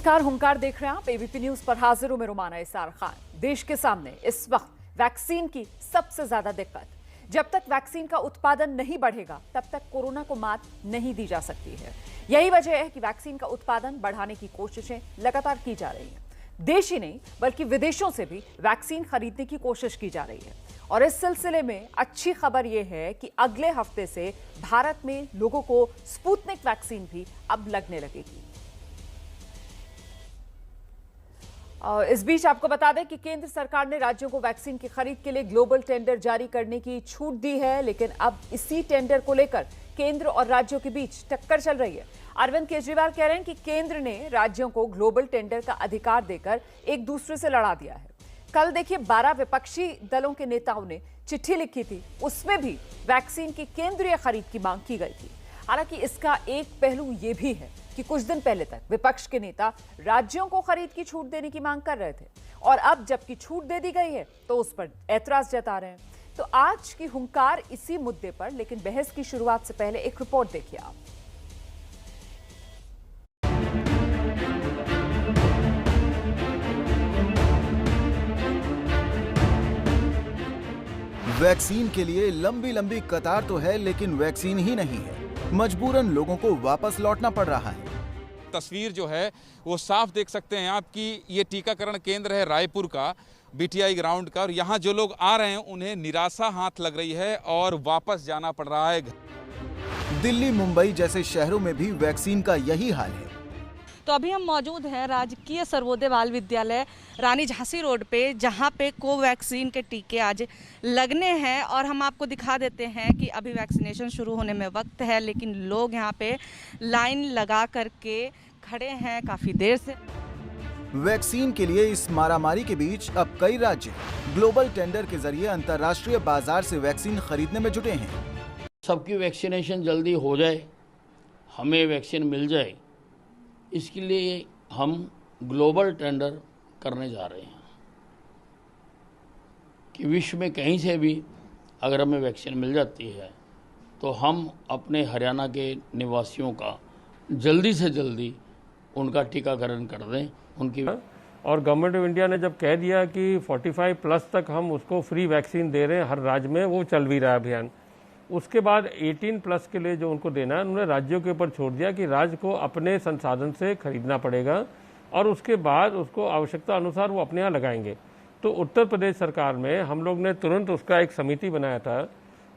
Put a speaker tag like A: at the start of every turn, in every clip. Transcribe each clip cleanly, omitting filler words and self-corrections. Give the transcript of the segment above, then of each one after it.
A: नमस्कार, हुंकार देख रहे हैं आप। एबीपी न्यूज पर हाजिर हूं मैं रुमाना इसार खान। देश के सामने इस वक्त वैक्सीन की सबसे ज्यादा दिक्कत। जब तक वैक्सीन का उत्पादन नहीं बढ़ेगा तब तक कोरोना को मात नहीं दी जा सकती है। यही वजह है कि वैक्सीन का उत्पादन बढ़ाने की कोशिशें लगातार की जा रही हैं। देश ही नहीं बल्कि विदेशों से भी वैक्सीन खरीदने की कोशिश की जा रही है। और इस सिलसिले में अच्छी खबर यह है कि अगले हफ्ते से भारत में लोगों को स्पुतनिक वैक्सीन भी अब लगने लगेगी। और इस बीच आपको बता दें कि केंद्र सरकार ने राज्यों को वैक्सीन की खरीद के लिए ग्लोबल टेंडर जारी करने की छूट दी है, लेकिन अब इसी टेंडर को लेकर केंद्र और राज्यों के बीच टक्कर चल रही है। अरविंद केजरीवाल कह रहे हैं कि केंद्र ने राज्यों को ग्लोबल टेंडर का अधिकार देकर एक दूसरे से लड़ा दिया है। कल देखिए 12 विपक्षी दलों के नेताओं ने चिट्ठी लिखी थी, उसमें भी वैक्सीन की केंद्रीय खरीद की मांग की गई थी। हालांकि इसका एक पहलू यह भी है कि कुछ दिन पहले तक विपक्ष के नेता राज्यों को खरीद की छूट देने की मांग कर रहे थे, और अब जबकि छूट दे दी गई है तो उस पर ऐतराज जता रहे हैं। तो आज की हुंकार इसी मुद्दे पर, लेकिन बहस की शुरुआत से पहले एक रिपोर्ट देखिए आप।
B: वैक्सीन के लिए लंबी लंबी कतार तो है, लेकिन वैक्सीन ही नहीं है। मजबूरन लोगों को वापस लौटना पड़ रहा है।
C: तस्वीर जो है वो साफ देख सकते हैं आप कि ये टीकाकरण केंद्र है रायपुर का, बीटीआई ग्राउंड का, और यहाँ जो लोग आ रहे हैं उन्हें निराशा हाथ लग रही है और वापस जाना पड़ रहा है।
B: दिल्ली, मुंबई जैसे शहरों में भी वैक्सीन का यही हाल है।
D: तो अभी हम मौजूद हैं राजकीय सर्वोदय बाल विद्यालय रानी झांसी रोड पे, जहां पे कोवैक्सीन के टीके आज लगने हैं। और हम आपको दिखा देते हैं कि अभी वैक्सीनेशन शुरू होने में वक्त है, लेकिन लोग यहां पे लाइन लगा करके खड़े हैं काफ़ी देर से।
B: वैक्सीन के लिए इस मारामारी के बीच अब कई राज्य ग्लोबल टेंडर के जरिए अंतर्राष्ट्रीय बाजार से वैक्सीन खरीदने में जुटे हैं।
E: सबकी वैक्सीनेशन जल्दी हो जाए, हमें वैक्सीन मिल जाए, इसके लिए हम ग्लोबल टेंडर करने जा रहे हैं कि विश्व में कहीं से भी अगर हमें वैक्सीन मिल जाती है तो हम अपने हरियाणा के निवासियों का जल्दी से जल्दी उनका टीकाकरण कर दें। उनकी
F: और गवर्नमेंट ऑफ इंडिया ने जब कह दिया कि 45 प्लस तक हम उसको फ्री वैक्सीन दे रहे हैं हर राज्य में, वो चल भी रहा है अभियान। उसके बाद 18 प्लस के लिए जो उनको देना है, उन्होंने राज्यों के ऊपर छोड़ दिया कि राज्य को अपने संसाधन से खरीदना पड़ेगा और उसके बाद उसको आवश्यकता अनुसार वो अपने यहाँ लगाएंगे। तो उत्तर प्रदेश सरकार में हम लोग ने तुरंत उसका एक समिति बनाया था,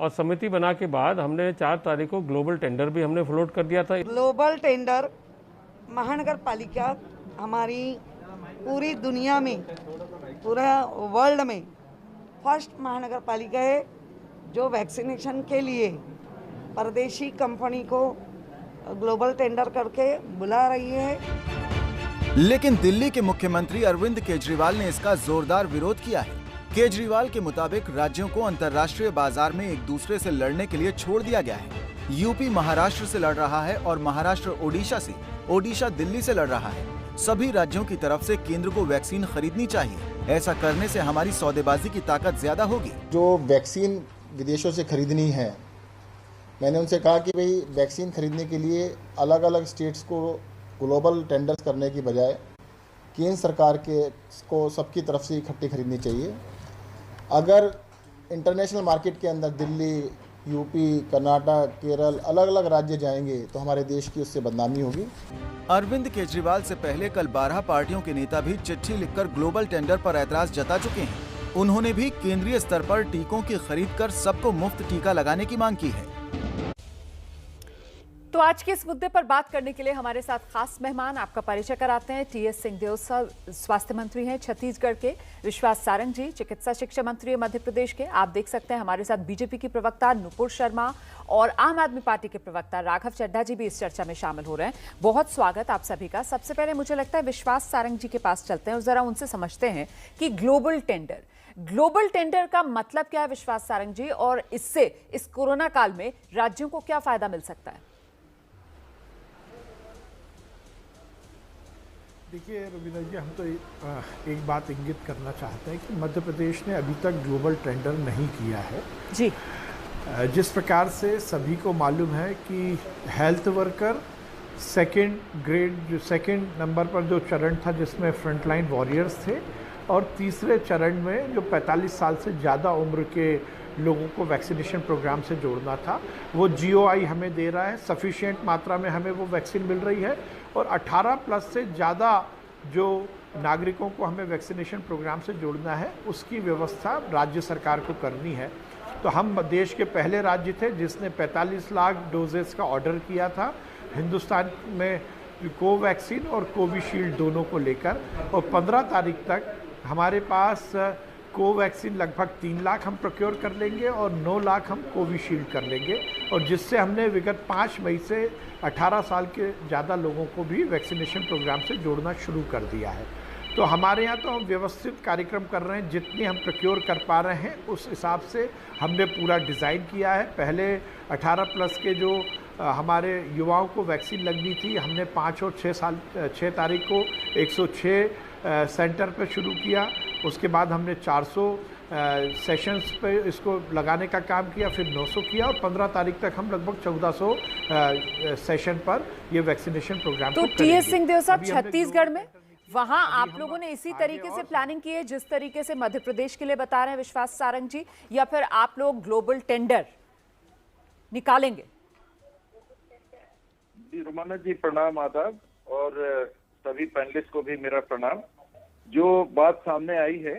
F: और समिति बना के बाद हमने 4 तारीख को ग्लोबल टेंडर भी हमने फ्लोट कर दिया था।
G: ग्लोबल टेंडर महानगर पालिका हमारी पूरी दुनिया में, पूरा वर्ल्ड में फर्स्ट महानगर पालिका है जो वैक्सीनेशन के लिए परदेशी कंपनी को ग्लोबल टेंडर करके बुला रही है।
B: लेकिन दिल्ली के मुख्यमंत्री अरविंद केजरीवाल ने इसका जोरदार विरोध किया है। केजरीवाल के मुताबिक राज्यों को अंतर्राष्ट्रीय बाजार में एक दूसरे से लड़ने के लिए छोड़ दिया गया है। यूपी महाराष्ट्र से लड़ रहा है और महाराष्ट्र ओडिशा से, ओडिशा दिल्ली से लड़ रहा है। सभी राज्यों की तरफ से केंद्र को वैक्सीन खरीदनी चाहिए। ऐसा करने से हमारी सौदेबाजी की ताकत ज्यादा होगी।
H: जो वैक्सीन विदेशों से खरीदनी है, मैंने उनसे कहा कि भाई वैक्सीन खरीदने के लिए अलग अलग स्टेट्स को ग्लोबल टेंडर्स करने की बजाय केंद्र सरकार को सबकी तरफ से इकट्ठी खरीदनी चाहिए। अगर इंटरनेशनल मार्केट के अंदर दिल्ली, यूपी, कर्नाटक, केरल अलग अलग राज्य जाएंगे तो हमारे देश की उससे बदनामी होगी।
B: अरविंद केजरीवाल से पहले कल 12 पार्टियों के नेता भी चिट्ठी लिखकर ग्लोबल टेंडर पर ऐतराज जता चुके हैं। उन्होंने भी केंद्रीय स्तर पर टीकों की खरीद कर सबको मुफ्त टीका लगाने की मांग की है।
A: तो आज के इस मुद्दे पर बात करने के लिए हमारे साथ खास मेहमान, आपका परिचय कराते हैं। टीएस सिंहदेव सर स्वास्थ्य मंत्री हैं छत्तीसगढ़ के, विश्वास सारंग जी चिकित्सा शिक्षा मंत्री है मध्य प्रदेश के। आप देख सकते हैं हमारे साथ बीजेपी की प्रवक्ता नुपुर शर्मा और आम आदमी पार्टी के प्रवक्ता राघव चड्ढा जी भी इस चर्चा में शामिल हो रहे हैं। बहुत स्वागत आप सभी का। सबसे पहले मुझे लगता है विश्वास सारंग जी के पास चलते हैं और जरा उनसे समझते हैं कि ग्लोबल टेंडर का मतलब क्या है विश्वास सारंग जी, और इससे इस कोरोना काल में राज्यों को क्या फायदा मिल सकता है?
I: देखिए रवीना जी, हम तो एक बात इंगित करना चाहते हैं कि मध्य प्रदेश ने अभी तक ग्लोबल टेंडर नहीं किया है
A: जी।
I: जिस प्रकार से सभी को मालूम है कि हेल्थ वर्कर सेकंड नंबर पर जो चरण था जिसमें फ्रंटलाइन वॉरियर्स थे, और तीसरे चरण में जो 45 साल से ज़्यादा उम्र के लोगों को वैक्सीनेशन प्रोग्राम से जोड़ना था, वो GOI हमें दे रहा है। सफिशिएंट मात्रा में हमें वो वैक्सीन मिल रही है, और 18 प्लस से ज़्यादा जो नागरिकों को हमें वैक्सीनेशन प्रोग्राम से जोड़ना है, उसकी व्यवस्था राज्य सरकार को करनी है। तो हम देश के पहले राज्य थे जिसने 45 लाख डोजेस का ऑर्डर किया था हिंदुस्तान में कोवैक्सीन और कोविशील्ड दोनों को लेकर, और 15 तारीख तक हमारे पास कोवैक्सीन लगभग 3 लाख हम प्रोक्योर कर लेंगे और 9 लाख हम कोविशील्ड कर लेंगे, और जिससे हमने विगत 5 मई से 18 साल के ज़्यादा लोगों को भी वैक्सीनेशन प्रोग्राम से जोड़ना शुरू कर दिया है। तो हमारे यहाँ तो हम व्यवस्थित कार्यक्रम कर रहे हैं, जितनी हम प्रोक्योर कर पा रहे हैं उस हिसाब से हमने पूरा डिज़ाइन किया है। पहले 18 प्लस के जो हमारे युवाओं को वैक्सीन लगनी थी, हमने 5 और 6 तारीख को 106 सेंटर पर शुरू किया। उसके बाद हमने 400 सेशंस पे इसको लगाने का काम किया, फिर 900 किया, और 15 तारीख तक हम लगभग 1400 सेशन पर ये वैक्सीनेशन प्रोग्राम
A: तो टीएस सिंहदेव साहब, छत्तीसगढ़ में वहां आप लोगों ने इसी तरीके से प्लानिंग की है जिस तरीके से मध्य प्रदेश के लिए बता रहे हैं विश्वास सारंग जी, या फिर आप लोग ग्लोबल टेंडर निकालेंगे?
J: जी रोमाना जी प्रणाम, आदाब, और सभी पैनलिस्ट को भी मेरा प्रणाम। जो बात सामने आई है,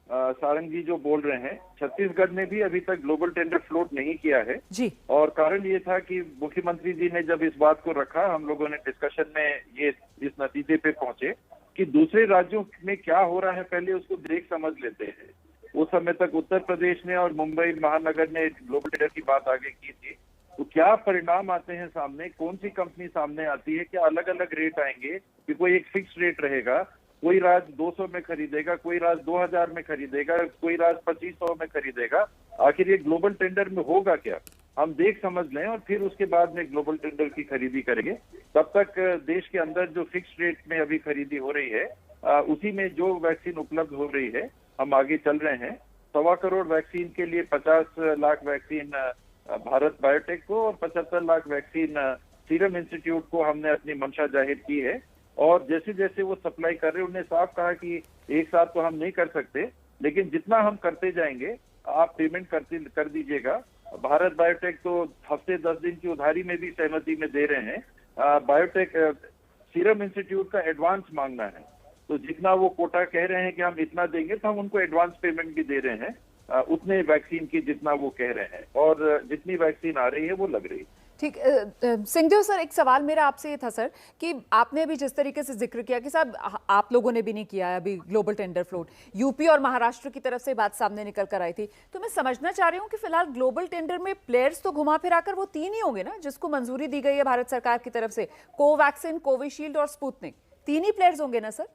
J: सारंग जी जो बोल रहे हैं, छत्तीसगढ़ ने भी अभी तक ग्लोबल टेंडर फ्लोट नहीं किया है
A: जी।
J: और कारण ये था कि मुख्यमंत्री जी ने जब इस बात को रखा, हम लोगों ने डिस्कशन में ये इस नतीजे पे पहुंचे कि दूसरे राज्यों में क्या हो रहा है पहले उसको देख समझ लेते हैं। उस समय तक उत्तर प्रदेश ने और मुंबई महानगर ने ग्लोबल टेंडर की बात आगे की थी, तो क्या परिणाम आते हैं सामने, कौन सी कंपनी सामने आती है, क्या अलग अलग रेट आएंगे कि कोई एक फिक्स रेट रहेगा, कोई राज्य 200 में खरीदेगा, कोई राज्य 2000 में खरीदेगा, कोई राज्य 2500 में खरीदेगा। आखिर ये ग्लोबल टेंडर में होगा क्या, हम देख समझ लें और फिर उसके बाद में ग्लोबल टेंडर की खरीदी करेंगे। तब तक देश के अंदर जो फिक्स रेट में अभी खरीदी हो रही है, उसी में जो वैक्सीन उपलब्ध हो रही है हम आगे चल रहे हैं। 1.25 करोड़ वैक्सीन के लिए 50 लाख वैक्सीन भारत बायोटेक को और 75 लाख वैक्सीन सीरम इंस्टीट्यूट को हमने अपनी मंशा जाहिर की है। और जैसे जैसे वो सप्लाई कर रहे हैं, उन्होंने साफ कहा कि एक साथ तो हम नहीं कर सकते, लेकिन जितना हम करते जाएंगे आप पेमेंट कर दीजिएगा। भारत बायोटेक तो हफ्ते 10 दिन की उधारी में भी सहमति में दे रहे हैं। बायोटेक सीरम इंस्टीट्यूट का एडवांस मांगना है, तो जितना वो कोटा कह रहे हैं कि हम इतना देंगे, तो हम उनको एडवांस पेमेंट भी दे रहे हैं उतने वैक्सीन की जितना वो कह रहे हैं, और जितनी वैक्सीन आ रही है वो लग रही है।
A: ठीक, सिंहदेव सर, एक सवाल मेरा आपसे ये था सर कि आपने अभी जिस तरीके से जिक्र किया कि साहब आप लोगों ने भी नहीं किया है अभी ग्लोबल टेंडर फ्लोट, यूपी और महाराष्ट्र की तरफ से बात सामने निकल कर आई थी, तो मैं समझना चाह रही हूँ कि फिलहाल ग्लोबल टेंडर में प्लेयर्स तो घुमा फिरा कर वो 3 ही होंगे ना जिसको मंजूरी दी गई है भारत सरकार की तरफ से, कोवैक्सीन, कोविशील्ड और स्पुतनिक, 3 ही प्लेयर्स होंगे ना सर?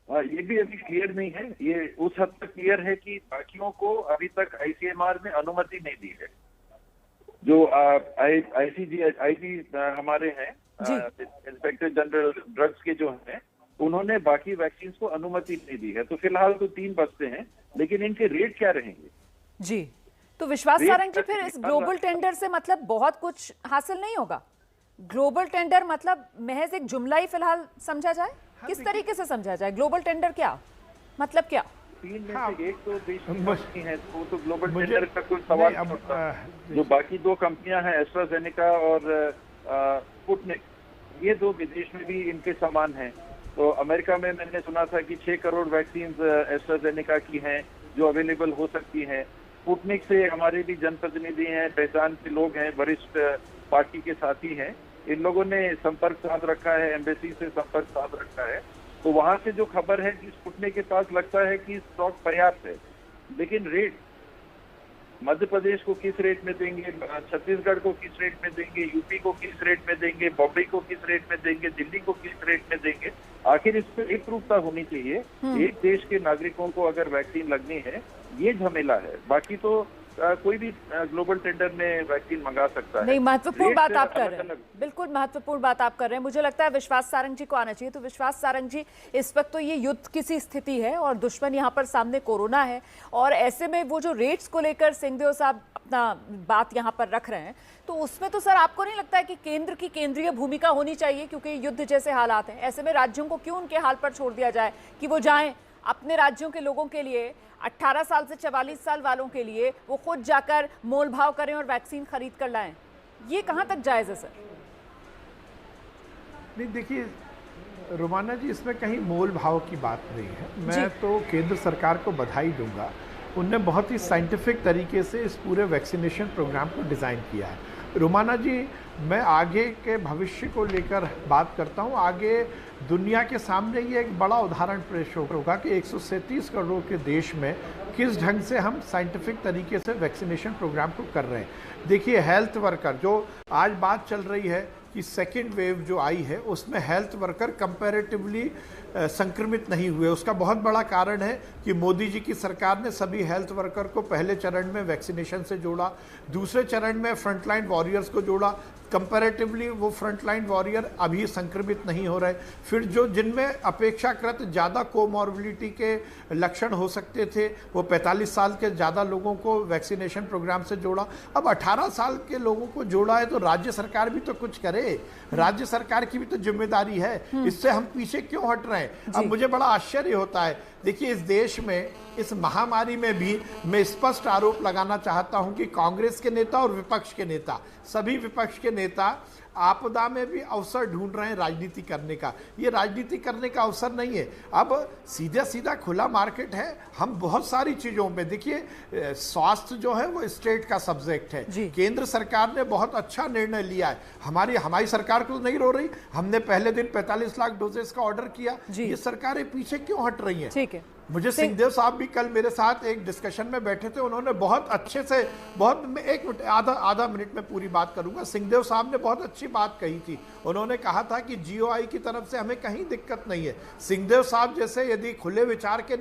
J: ये भी अभी क्लियर नहीं है। ये उस हद तक क्लियर है कि बाकियों को अभी तक ICMR ने अनुमति नहीं दी है। जो आईजी हमारे हैं, इंस्पेक्टर जनरल ड्रग्स के जो हैं, उन्होंने बाकी वैक्सीन को अनुमति नहीं दी है। तो फिलहाल तो 3 बचते हैं, लेकिन इनके रेट क्या रहेंगे?
A: जी, तो विश्वास सारंग जी, फिर इस ग्लोबल टेंडर से मतलब बहुत कुछ हासिल नहीं होगा? ग्लोबल टेंडर मतलब महज एक जुमला ही फिलहाल समझा जाए? किस तरीके से समझा जाए ग्लोबल टेंडर? क्या मतलब, क्या
J: 3 में से एक तो देश की कंपनी है, तो ग्लोबल टेंडर का कोई सवाल नहीं होता। जो बाकी 2 कंपनियां हैं, एस्ट्राजेनेका और स्पुतनिक, ये 2 विदेश में भी इनके समान हैं। तो अमेरिका में मैंने सुना था कि 6 करोड़ वैक्सीन एस्ट्राजेनेका की हैं जो अवेलेबल हो सकती हैं। स्पुतनिक से हमारे भी जनप्रतिनिधि हैं, पहचान के लोग हैं, वरिष्ठ पार्टी के साथी हैं, इन लोगों ने संपर्क साध रखा है, एम्बेसी से संपर्क साध रखा है। तो वहां से जो खबर है कि स्पुतनिक के पास लगता है कि स्टॉक पर्याप्त है, लेकिन रेट मध्य प्रदेश को किस रेट में देंगे, छत्तीसगढ़ को किस रेट में देंगे, यूपी को किस रेट में देंगे, बॉम्बे को किस रेट में देंगे, दिल्ली को किस रेट में देंगे, आखिर इस पर एक रूपता होनी चाहिए। एक देश के नागरिकों को अगर वैक्सीन लगनी है, ये झमेला है। बाकी तो कोई भी ग्लोबल टेंडर में वैक्सीन मंगा सकता है।
A: नहीं, महत्वपूर्ण बात आप कर रहे हैं, बिल्कुल महत्वपूर्ण बात आप कर रहे हैं। मुझे लगता है विश्वास सारंग जी को आना चाहिए। तो विश्वास सारंग जी, इस वक्त तो ये युद्ध की सी स्थिति है और दुश्मन यहाँ पर सामने कोरोना है, और ऐसे में वो जो रेट्स को लेकर सिंहदेव साहब अपना बात यहाँ पर रख रहे हैं, तो उसमें तो सर आपको नहीं लगता है कि केंद्र की केंद्रीय भूमिका होनी चाहिए, क्योंकि युद्ध जैसे हालात हैं, ऐसे में राज्यों को क्यों उनके हाल पर छोड़ दिया जाए कि वो जाएं अपने राज्यों के लोगों के लिए, 18 साल से 44 साल वालों के लिए वो खुद जाकर मोल भाव करें और वैक्सीन खरीद कर लाएं? ये कहाँ तक जायज़ है सर?
I: नहीं देखिए रोमाना जी, इसमें कहीं मोल भाव की बात नहीं है। मैं तो केंद्र सरकार को बधाई दूंगा, उनने बहुत ही साइंटिफिक तरीके से इस पूरे वैक्सीनेशन प्रोग्राम को डिज़ाइन किया है। रोमाना जी, मैं आगे के भविष्य को लेकर बात करता हूँ। आगे दुनिया के सामने ये एक बड़ा उदाहरण पेश होगा कि 137 करोड़ के देश में किस ढंग से हम साइंटिफिक तरीके से वैक्सीनेशन प्रोग्राम को कर रहे हैं। देखिए हेल्थ वर्कर, जो आज बात चल रही है कि सेकेंड वेव जो आई है उसमें हेल्थ वर्कर कंपैरेटिवली संक्रमित नहीं हुए, उसका बहुत बड़ा कारण है कि मोदी जी की सरकार ने सभी हेल्थ वर्कर को पहले चरण में वैक्सीनेशन से जोड़ा, दूसरे चरण में फ्रंटलाइन वॉरियर्स को जोड़ा। कंपैरेटिवली वो फ्रंटलाइन वॉरियर अभी संक्रमित नहीं हो रहे। फिर जो जिनमें अपेक्षाकृत ज़्यादा कोमॉर्बिडिटी के लक्षण हो सकते थे, वो 45 साल के ज़्यादा लोगों को वैक्सीनेशन प्रोग्राम से जोड़ा। अब 18 साल के लोगों को जोड़ा है तो राज्य सरकार भी तो कुछ करे, राज्य सरकार की भी तो जिम्मेदारी है। इससे हम पीछे क्यों हट रहे हैं? अब मुझे बड़ा आश्चर्य होता है, देखिए इस देश में इस महामारी में भी मैं स्पष्ट आरोप लगाना चाहता हूं कि कांग्रेस के नेता और विपक्ष के नेता, सभी विपक्ष के नेता आपदा में भी अवसर ढूंढ रहे हैं राजनीति करने का। ये राजनीति करने का अवसर नहीं है। अब सीधा सीधा खुला मार्केट है। हम बहुत सारी चीज़ों में, देखिए स्वास्थ्य जो है वो स्टेट का सब्जेक्ट है। केंद्र सरकार ने बहुत अच्छा निर्णय लिया है। हमारी सरकार को नहीं रो रही। हमने पहले दिन 45 लाख डोजेस का ऑर्डर किया। ये सरकारें पीछे क्यों हट रही हैं?
A: ठीक है।
I: मुझे सिंहदेव साहब भी कल मेरे साथ एक डिस्कशन में बैठे थे, उन्होंने बहुत अच्छे से, एक मिनट, आधा मिनट में पूरी बात करूंगा। सिंहदेव साहब ने बहुत अच्छी बात कही थी। उन्होंने कहा था कि जीओआई की तरफ से हमें कहीं दिक्कत नहीं है। सिंहदेव साहब जैसे यदि खुले विचार के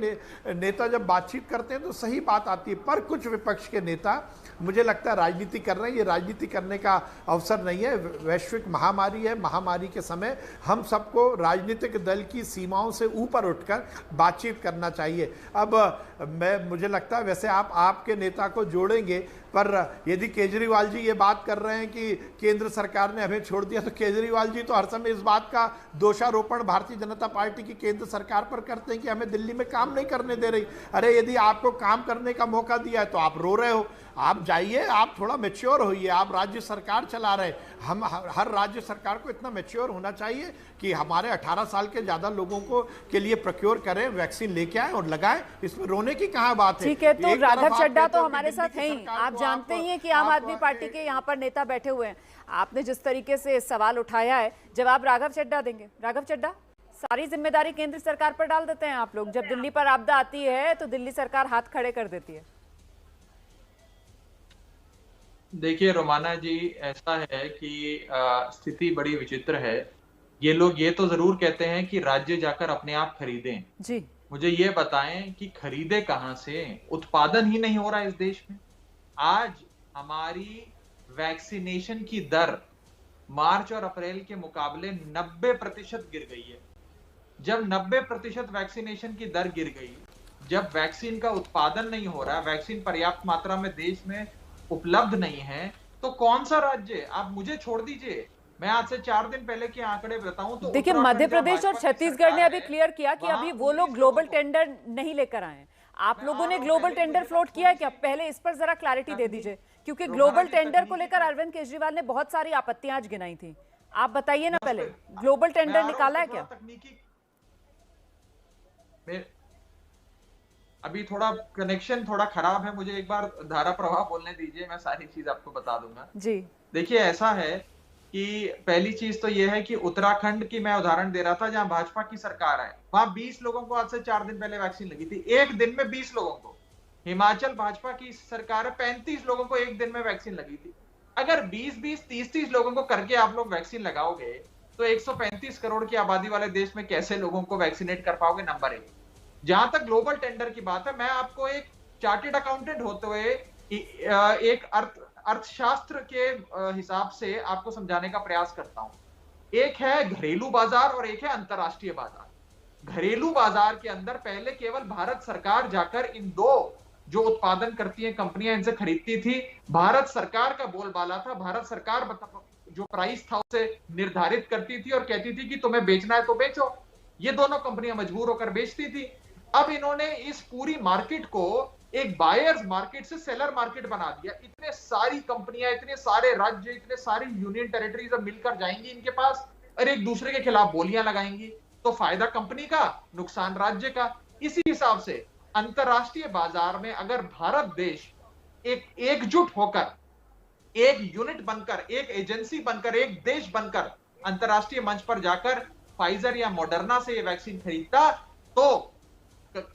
I: नेता जब बातचीत करते हैं तो सही बात आती है, पर कुछ विपक्ष के नेता मुझे लगता है राजनीति कर रहे हैं। ये राजनीति करने का अवसर नहीं है। वैश्विक महामारी है। महामारी के समय हम सबको राजनीतिक दल की सीमाओं से ऊपर उठकर बातचीत करना चाहिए। अब मुझे लगता है वैसे आपके नेता को जोड़ेंगे, पर यदि केजरीवाल जी ये बात कर रहे हैं कि केंद्र सरकार ने हमें छोड़ दिया, तो केजरीवाल जी तो हर समय इस बात का दोषारोपण भारतीय जनता पार्टी की केंद्र सरकार पर करते हैं कि हमें दिल्ली में काम नहीं करने दे रही। अरे यदि आपको काम करने का मौका दिया है तो आप रो रहे हो। आप जाइए, आप थोड़ा मैच्योर होइए। आप राज्य सरकार चला रहे हैं। हम हर राज्य सरकार को इतना मैच्योर होना चाहिए कि हमारे 18 साल के ज्यादा लोगों को के लिए प्रोक्योर करें, वैक्सीन लेके आए और लगाएं। इसमें रोने की कहाँ बात है?
A: ठीक है, तो राघव चड्ढा तो हमारे साथ हैं ही। आप जानते ही हैं कि आम आदमी पार्टी के यहाँ पर नेता बैठे हुए हैं। आपने जिस तरीके से सवाल उठाया है, जवाब राघव चड्ढा देंगे। राघव चड्ढा, सारी जिम्मेदारी केंद्र सरकार पर डाल देते हैं आप लोग। जब दिल्ली पर आपदा आती है तो दिल्ली सरकार हाथ खड़े कर देती है।
K: देखिए रोमाना जी, ऐसा है कि स्थिति बड़ी विचित्र है। ये लोग ये तो जरूर कहते हैं कि राज्य जाकर अपने आप खरीदें।
A: जी,
K: मुझे ये बताएं कि खरीदे कहां से? उत्पादन ही नहीं हो रहा इस देश में। आज हमारी वैक्सीनेशन की दर मार्च और अप्रैल के मुकाबले 90% गिर गई है। जब 90% वैक्सीनेशन की दर गिर गई, जब वैक्सीन का उत्पादन नहीं हो रहा, वैक्सीन पर्याप्त मात्रा में देश में उपलब्ध नहीं है, तो कौन सा राज्य? आप मुझे छोड़ दीजिए, मैं आज से 4 दिन पहले के आंकड़े बताऊं तो
A: देखिए मध्य प्रदेश और छत्तीसगढ़ ने अभी क्लियर किया कि अभी वो लोग ग्लोबल टेंडर नहीं लेकर आए हैं। आप लोगों ने ग्लोबल टेंडर फ्लोट किया है क्या? पहले इस पर जरा क्लैरिटी दे दीजिए, क्योंकि ग्लोबल टेंडर को लेकर अरविंद केजरीवाल ने बहुत सारी आपत्तियां आज गिनाई थी। आप बताइए ना, पहले ग्लोबल टेंडर निकाला है क्या?
K: अभी थोड़ा कनेक्शन थोड़ा खराब है, मुझे एक बार धारा प्रवाह बोलने दीजिए, मैं सारी चीज आपको बता दूंगा।
A: जी
K: देखिए, ऐसा है कि पहली चीज तो यह है कि उत्तराखंड की मैं उदाहरण दे रहा था, जहां भाजपा की सरकार है, वहां 20 लोगों को आज से 4 दिन पहले वैक्सीन लगी थी, एक दिन में 20 लोगों को। हिमाचल भाजपा की सरकार है, 35 लोगों को एक दिन में वैक्सीन लगी थी। अगर 20-20, 30-30 लोगों को करके आप लोग वैक्सीन लगाओगे तो 135 करोड़ की आबादी वाले देश में कैसे लोगों को वैक्सीनेट कर पाओगे? नंबर 1। जहां तक ग्लोबल टेंडर की बात है, मैं आपको एक चार्टेड अकाउंटेंट होते हुए एक अर्थशास्त्र के हिसाब से आपको समझाने का प्रयास करता हूं। एक है घरेलू बाजार और एक है अंतरराष्ट्रीय बाजार। घरेलू बाजार के अंदर पहले केवल भारत सरकार जाकर इन दो जो उत्पादन करती हैं कंपनियां इनसे खरीदती थी। भारत सरकार का बोलबाला था, भारत सरकार जो प्राइस था उसे निर्धारित करती थी और कहती थी कि तुम्हें बेचना है तो बेचो। ये दोनों कंपनियां मजबूर होकर बेचती थी। अब इन्होंने इस पूरी मार्केट को एक बायर्स मार्केट से सेलर मार्केट बना दिया। इतने सारी कंपनियां, इतने सारे राज्य, इतने सारी यूनियन टेरिटरीज अब मिलकर जाएंगी इनके पास और एक दूसरे के खिलाफ बोलियां लगाएंगी। तो फायदा कंपनी का, नुकसान राज्य का। इसी हिसाब से अंतरराष्ट्रीय बाजार में अगर भारत देश एकजुट होकर, एक यूनिट बनकर, एक एजेंसी बनकर, एक देश बनकर अंतरराष्ट्रीय मंच पर जाकर फाइजर या मॉडर्ना से ये वैक्सीन खरीदता तो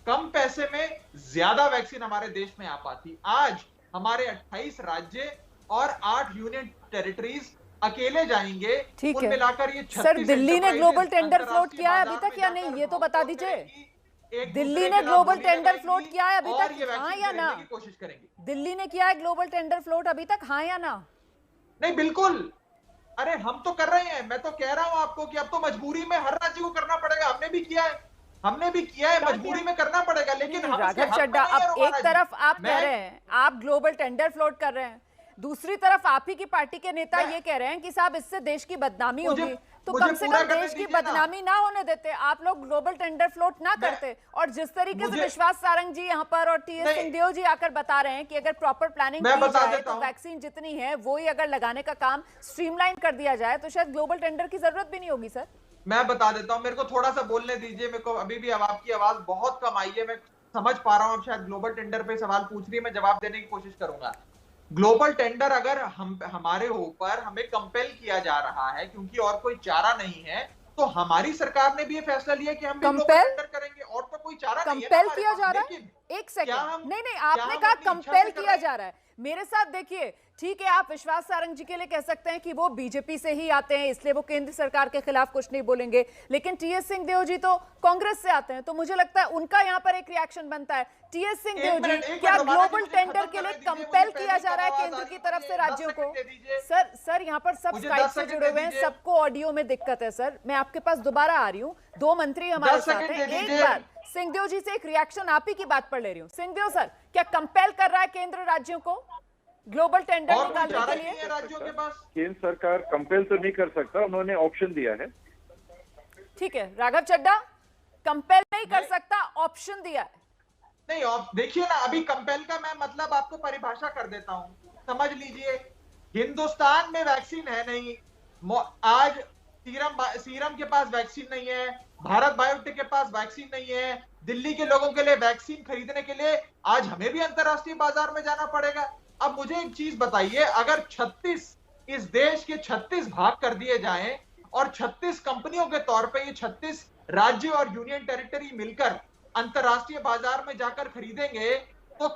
K: कम पैसे में ज्यादा वैक्सीन हमारे देश में आ पाती। आज हमारे 28 राज्य और 8 यूनियन टेरिटरीज अकेले जाएंगे।
A: ठीक
K: कुल
A: है
K: मिलाकर ये 36
A: सर, दिल्ली ने ग्लोबल टेंडर
K: अंतरराष्ट्रीय
A: फ्लोट किया है अभी
K: बाजार
A: तक
K: में
A: या नहीं, ये तो बता
K: जाकर
A: दीजिए।
K: एक
A: दिल्ली
K: दूसरे
A: ने
K: के
A: ग्लोबल
K: खिलाफ
A: टेंडर
K: बोली
A: फ्लोट किया है अभी
K: और
A: तक,
K: ये
A: हाँ
K: वैक्सीन
A: या ना?
K: खरीदने की कोशिश करेंगे।
A: दिल्ली ने किया है ग्लोबल टेंडर फ्लोट अभी तक, हाँ या ना?
K: नहीं, बिल्कुल। अरे हम तो कर रहे हैं, मैं तो कह रहा हूं आपको कि अब तो मजबूरी में हर राज्य को करना पड़ेगा। हमने भी किया है, मजबूरी में करना पड़ेगा। लेकिन हम इसके
A: राघव
K: हक में
A: चड्डा,
K: नहीं है
A: अब
K: रोमाना
A: एक
K: जी।
A: तरफ आप कह
K: मैं-
A: रहे हैं आप ग्लोबल टेंडर फ्लोट कर रहे हैं, दूसरी तरफ आप ही की पार्टी के नेता ये कह रहे हैं कि साहब इससे देश की बदनामी होगी, तो
K: मुझे
A: कम से
K: पूरा
A: कम
K: करने
A: देश की
K: दीजिए ना।
A: बदनामी ना होने देते, आप लोग ग्लोबल टेंडर फ्लोट ना करते। और जिस तरीके से विश्वास सारंग जी यहाँ पर और टीएस सिंहदेव जी आकर बता रहे हैं कि अगर प्रॉपर प्लानिंग
K: मैं
A: की
K: बता
A: जाए
K: देता
A: तो
K: हूं।
A: वैक्सीन जितनी है वो ही अगर लगाने का काम स्ट्रीमलाइन कर दिया जाए तो शायद ग्लोबल टेंडर की जरूरत भी नहीं होगी। सर
K: मैं बता देता हूं, मेरे को थोड़ा सा बोलने दीजिए। मेरे को अभी भी अब आपकी आवाज बहुत कम आई है। मैं समझ पा रहा हूं आप शायद ग्लोबल टेंडर पे सवाल पूछ रही है, मैं जवाब देने की कोशिश करूंगा। ग्लोबल टेंडर अगर हमारे ऊपर हमें कंपेल किया जा रहा है क्योंकि और कोई चारा नहीं है, तो हमारी सरकार ने भी ये फैसला लिया कि हम भी ग्लोबल टेंडर करेंगे और तो कोई चारा नहीं है।
A: कंपेल किया जा रहा है, एक सेकंड, नहीं आपने कहा कंपेल किया जा रहा है। मेरे साथ देखिए, ठीक है आप विश्वास सारंग जी के लिए कह सकते हैं कि वो बीजेपी से ही आते हैं इसलिए वो केंद्र सरकार के खिलाफ कुछ नहीं बोलेंगे, लेकिन टीएस सिंहदेव जी तो कांग्रेस से आते हैं, तो मुझे लगता है उनका यहाँ पर एक रिएक्शन बनता है। टीएस सिंहदेव जी, क्या ग्लोबल टेंडर के लिए कंपेल किया जा रहा है केंद्र की तरफ से राज्यों को? सर यहाँ पर सब स्काइप से जुड़े हुए हैं, सबको ऑडियो में दिक्कत है। सर मैं आपके पास दोबारा आ रही हूँ, 2 मंत्री हमारे साथ हैं, एक बार सिंहदेव जी से एक रिएक्शन आप ही की बात पर ले रही हूँ। सिंहदेव सर, क्या कंपेल कर रहा है केंद्र राज्यों को ग्लोबल टेंडर निकालने के लिए?
K: राज्यों के पास
J: केंद्र सरकार कंपेल तो नहीं कर सकता, उन्होंने ऑप्शन दिया है।
A: ठीक है राघव चड्डा, कंपेल नहीं कर सकता, ऑप्शन दिया है।
K: नहीं, देखिए ना, अभी कंपेल का मैं मतलब आपको परिभाषा कर देता हूं, समझ लीजिए। हिंदुस्तान में वैक्सीन है नहीं, आज सीरम के पास वैक्सीन नहीं है, भारत बायोटेक के पास वैक्सीन नहीं है। दिल्ली के लोगों के लिए वैक्सीन खरीदने के लिए आज हमें भी अंतरराष्ट्रीय बाजार में जाना पड़ेगा। अब मुझे एक चीज बताइए, अगर 36 इस देश के 36 भाग कर दिए जाएं और 36 कंपनियों के तौर पे ये 36 राज्य और यूनियन टेरिटरी मिलकर अंतरराष्ट्रीय बाजार में जाकर खरीदेंगे तो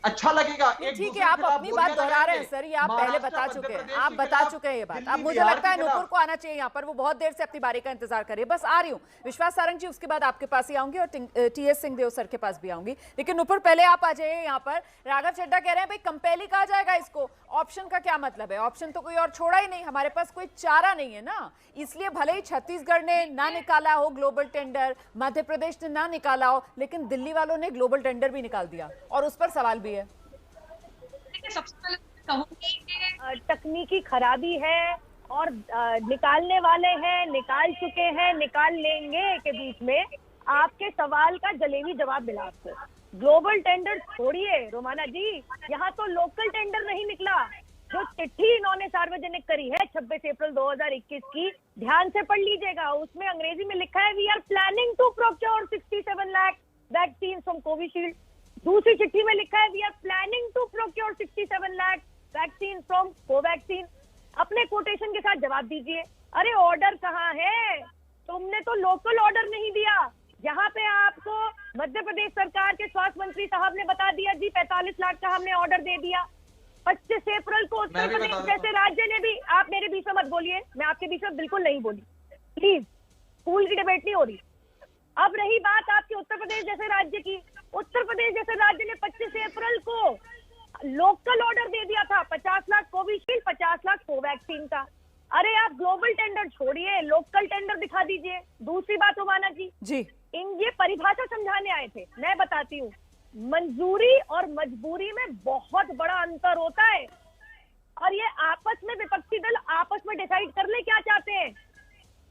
K: अच्छा लगेगा।
A: ठीक है, आप अपनी बात दोहरा रहे हैं सर, ये आप पहले बता चुके हैं, आप बता चुके हैं ये बात। अब मुझे लगता है नुपुर को आना चाहिए यहाँ पर, वो बहुत देर से अपनी बारी का इंतजार कर रही है। बस आ रही हूँ विश्वास सारंग जी, उसके बाद आपके पास ही आऊंगी और टीएस सिंहदेव सर के पास भी आऊंगी, लेकिन नुपुर पहले आप आ जाइए यहाँ पर। राघव चड्डा कह रहे हैं भाई कंपेल ही कहा जाएगा इसको, ऑप्शन का क्या मतलब है? ऑप्शन तो कोई और छोड़ा ही नहीं, हमारे पास कोई चारा नहीं है ना, इसलिए भले ही छत्तीसगढ़ ने ना निकाला हो ग्लोबल टेंडर, मध्य प्रदेश ने ना निकाला हो, लेकिन दिल्ली वालों ने ग्लोबल टेंडर भी निकाल दिया और उस पर सवाल भी है।
L: सबसे पहले कहूंगी कि तकनीकी खराबी है और निकालने वाले हैं, निकाल चुके हैं, निकाल लेंगे के बीच में आपके सवाल का जलेबी जवाब मिला आपको। ग्लोबल टेंडर छोड़िए रोमाना जी, यहाँ तो लोकल टेंडर नहीं निकला। जो चिट्ठी इन्होंने सार्वजनिक करी है 26 अप्रैल 2021 की, ध्यान से पढ़ लीजिएगा, उसमें अंग्रेजी में लिखा है we are planning to procure 67 lakh vaccine from Covishield. दूसरी चिट्ठी में लिखा है we are planning to procure 67 lakh vaccine from Covaxin. अपने कोटेशन के साथ जवाब दीजिए। अरे ऑर्डर कहाँ है? तुमने तो लोकल ऑर्डर नहीं दिया, जहाँ पे आपको मध्य प्रदेश सरकार के स्वास्थ्य मंत्री साहब ने बता दिया जी 45 लाख का हमने ऑर्डर दे दिया। 25 अप्रैल को उत्तर प्रदेश जैसे राज्य ने भी, आप मेरे बीच में मत बोलिए, मैं आपके बीच में बिल्कुल नहीं बोली, प्लीज, स्कूल की डिबेट नहीं हो रही। अब रही बात आपके उत्तर प्रदेश जैसे राज्य की, उत्तर प्रदेश जैसे राज्य ने 25 अप्रैल को लोकल ऑर्डर दे दिया था 50 लाख कोविशील्ड, 50 लाख कोवैक्सीन का। अरे आप ग्लोबल टेंडर छोड़िए, लोकल टेंडर दिखा दीजिए। दूसरी बात रोमाना जी,
A: जी
L: ये परिभाषा समझाने आए थे, मैं बताती हूँ। मंजूरी और मजबूरी में बहुत बड़ा अंतर होता है, और ये आपस में विपक्षी दल आपस में डिसाइड कर ले क्या चाहते हैं।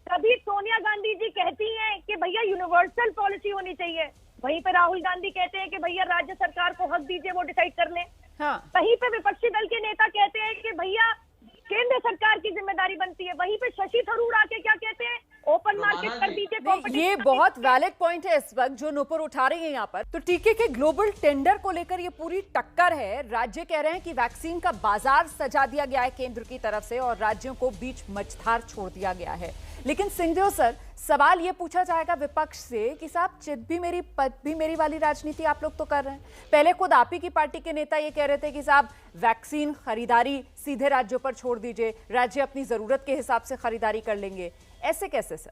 L: कभी सोनिया गांधी जी कहती हैं कि भैया यूनिवर्सल पॉलिसी होनी चाहिए, वहीं पे राहुल गांधी कहते हैं कि भैया राज्य सरकार को हक दीजिए, वो डिसाइड कर ले।
A: हाँ।
L: कहीं पे विपक्षी दल के नेता कहते हैं कि भैया केंद्र सरकार की जिम्मेदारी बनती है, वहीं पे शशि थरूर आके क्या कहते हैं, ओपन मार्केट कर दीजिए, competition
A: ये बहुत वैलिड पॉइंट है इस वक्त जो नूपुर उठा रही है यहाँ पर। तो टीके के ग्लोबल टेंडर को लेकर ये पूरी टक्कर है। राज्य कह रहे हैं कि वैक्सीन का बाजार सजा दिया गया है केंद्र की तरफ से और राज्यों को बीच मझधार छोड़ दिया गया है। लेकिन सिंहदेव सर, सवाल ये पूछा जाएगा विपक्ष से कि साहब चित भी मेरी पद भी मेरी वाली राजनीति आप लोग तो कर रहे हैं। पहले खुद आप ही की पार्टी के नेता ये कह रहे थे कि साहब वैक्सीन खरीदारी सीधे राज्यों पर छोड़ दीजिए, राज्य अपनी जरूरत के हिसाब से खरीदारी कर लेंगे। ऐसे कैसे सर?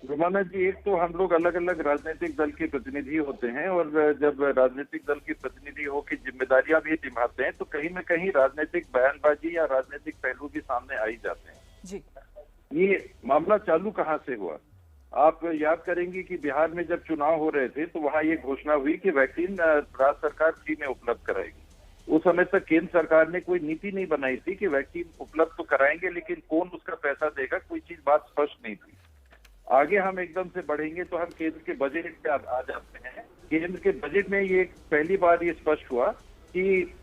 J: रुमाना जी, एक तो हम लोग अलग अलग राजनीतिक दल के प्रतिनिधि होते हैं, और जब राजनीतिक दल के प्रतिनिधि होकर जिम्मेदारियां भी निभाते हैं तो कहीं न कहीं राजनीतिक बयानबाजी या राजनीतिक पहलू भी सामने आ ही जाते हैं
A: जी।
J: ये मामला चालू कहाँ से हुआ? आप याद करेंगे कि बिहार में जब चुनाव हो रहे थे तो वहाँ ये घोषणा हुई कि वैक्सीन राज्य सरकार फ्री में उपलब्ध कराएगी। उस समय तक केंद्र सरकार ने कोई नीति नहीं बनाई थी कि वैक्सीन उपलब्ध तो कराएंगे, लेकिन कौन उसका पैसा देगा, कोई चीज बात स्पष्ट नहीं थी। आगे हम एकदम से बढ़ेंगे तो हम केंद्र के बजट पे आ जाते हैं। केंद्र के बजट में ये पहली बार ये स्पष्ट हुआ कि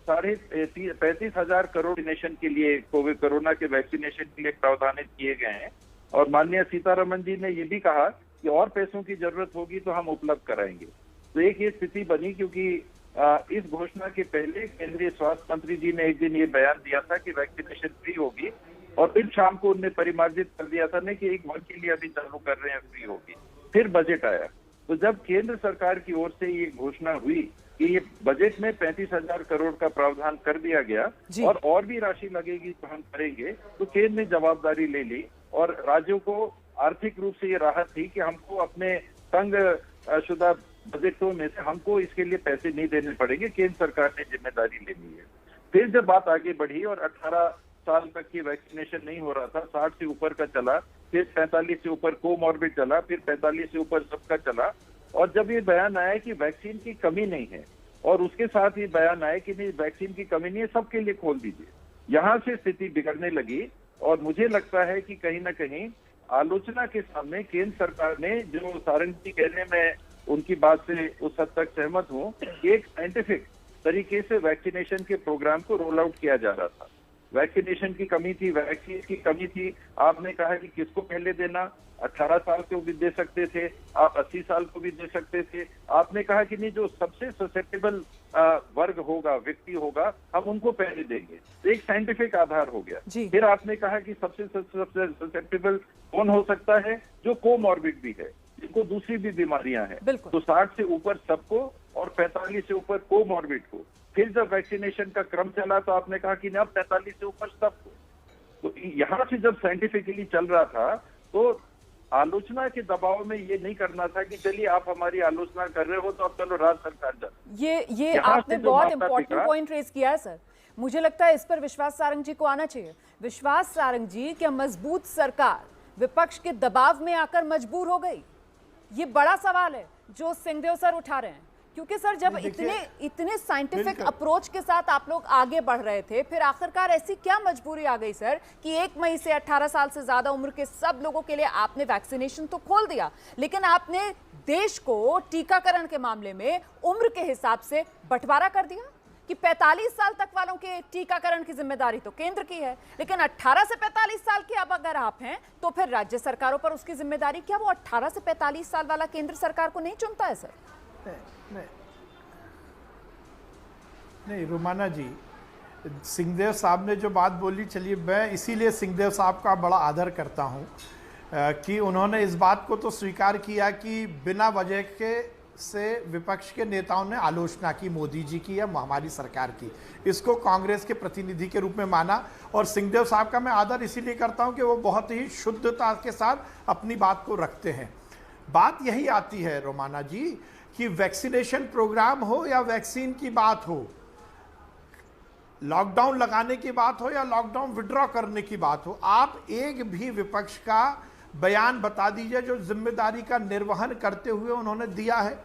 J: 35,000 करोड़ वैक्सीनेशन के लिए, कोविड कोरोना के वैक्सीनेशन के लिए प्रावधानित किए गए हैं, और माननीय सीतारमण जी ने ये भी कहा कि और पैसों की जरूरत होगी तो हम उपलब्ध कराएंगे। तो एक ये स्थिति बनी, क्योंकि इस घोषणा के पहले केंद्रीय स्वास्थ्य मंत्री जी ने एक दिन ये बयान दिया था कि वैक्सीनेशन फ्री होगी, और फिर शाम को उन्हें परिमार्जित कर दिया था कि एक वर्ष के लिए अभी चालू कर रहे हैं, फ्री होगी। फिर बजट आया, तो जब केंद्र सरकार की ओर से ये घोषणा हुई कि ये बजट में 35,000 करोड़ का प्रावधान कर दिया गया और भी राशि लगेगी तो हम करेंगे, तो केंद्र ने जवाबदारी ले ली और राज्यों को आर्थिक रूप से ये राहत थी कि हमको अपने तंग शुदा बजटों में से हमको इसके लिए पैसे नहीं देने पड़ेंगे, केंद्र सरकार ने जिम्मेदारी ले ली है। फिर जब बात आगे बढ़ी और 18 साल तक की वैक्सीनेशन नहीं हो रहा था, 60 से ऊपर का चला, फिर 45 से ऊपर कोमॉर्बिड चला, फिर 45 से ऊपर सबका चला, और जब ये बयान आया कि वैक्सीन की कमी नहीं है, और उसके साथ ये बयान आया कि नहीं वैक्सीन की कमी नहीं है, सबके लिए खोल दीजिए, यहाँ से स्थिति बिगड़ने लगी। और मुझे लगता है कि कहीं ना कहीं आलोचना के सामने केंद्र सरकार ने, जो सारंग जी कहने में उनकी बात से उस हद तक सहमत हूँ, एक साइंटिफिक तरीके से वैक्सीनेशन के प्रोग्राम को रोल आउट किया जा रहा था। वैक्सीनेशन की कमी थी, वैक्सीन की कमी थी, आपने कहा कि किसको पहले देना, 18 साल को भी दे सकते थे, आप 80 साल को भी दे सकते थे, आपने कहा कि नहीं जो सबसे ससेप्टेबल वर्ग होगा, व्यक्ति होगा, हम उनको पहले देंगे, तो एक साइंटिफिक आधार हो गया। फिर आपने कहा कि सबसे ससेप्टेबल कौन हो सकता है, जो कोमॉर्बिड भी है, जिनको दूसरी भी बीमारियां हैं, तो 60 से ऊपर सबको और 45 से ऊपर कोमॉर्बिड को। फिर जब वैक्सीनेशन का क्रम चला तो आपने कहा कि अब 45 से ऊपर सबको। तो यहाँ से जब साइंटिफिकली चल रहा था तो आलोचना के दबाव में ये नहीं करना था कि चलिए आप हमारी आलोचना कर रहे हो तो अब चलो राज्य सरकार जाए।
A: ये आपने बहुत इंपॉर्टेंट पॉइंट रेज किया है सर, मुझे लगता है इस पर विश्वास सारंग जी को आना चाहिए। विश्वास सारंग जी, क्या मजबूत सरकार विपक्ष के दबाव में आकर मजबूर हो गई? ये बड़ा सवाल है जो सिंहदेव सर उठा रहे हैं, क्योंकि सर जब इतने साइंटिफिक अप्रोच के साथ आप लोग आगे बढ़ रहे थे, फिर आखिरकार ऐसी क्या मजबूरी आ गई सर कि 1 मई से 18 साल से ज्यादा उम्र के सब लोगों के लिए आपने वैक्सीनेशन तो खोल दिया, लेकिन आपने देश को टीकाकरण के मामले में उम्र के हिसाब से बंटवारा कर दिया कि 45 साल तक वालों के टीकाकरण की जिम्मेदारी तो केंद्र की है, लेकिन 18 से 45 साल के अब अगर आप हैं तो फिर राज्य सरकारों पर उसकी जिम्मेदारी। क्या वो 18 से 45 साल वाला केंद्र सरकार को नहीं चुनता है सर?
I: नहीं रुमाना जी, सिंहदेव साहब ने जो बात बोली, चलिए मैं इसीलिए सिंहदेव साहब का बड़ा आदर करता हूं कि उन्होंने इस बात को तो स्वीकार किया कि बिना वजह के से विपक्ष के नेताओं ने आलोचना की मोदी जी की या हमारी सरकार की, इसको कांग्रेस के प्रतिनिधि के रूप में माना। और सिंहदेव साहब का मैं आदर इसीलिए करता हूं कि वो बहुत ही शुद्धता के साथ अपनी बात को रखते हैं। बात यही आती है रोमाना जी कि वैक्सीनेशन प्रोग्राम हो या वैक्सीन की बात हो, लॉकडाउन लगाने की बात हो या लॉकडाउन विड्रॉ करने की बात हो, आप एक भी विपक्ष का बयान बता दीजिए जो जिम्मेदारी का निर्वहन करते हुए उन्होंने दिया है।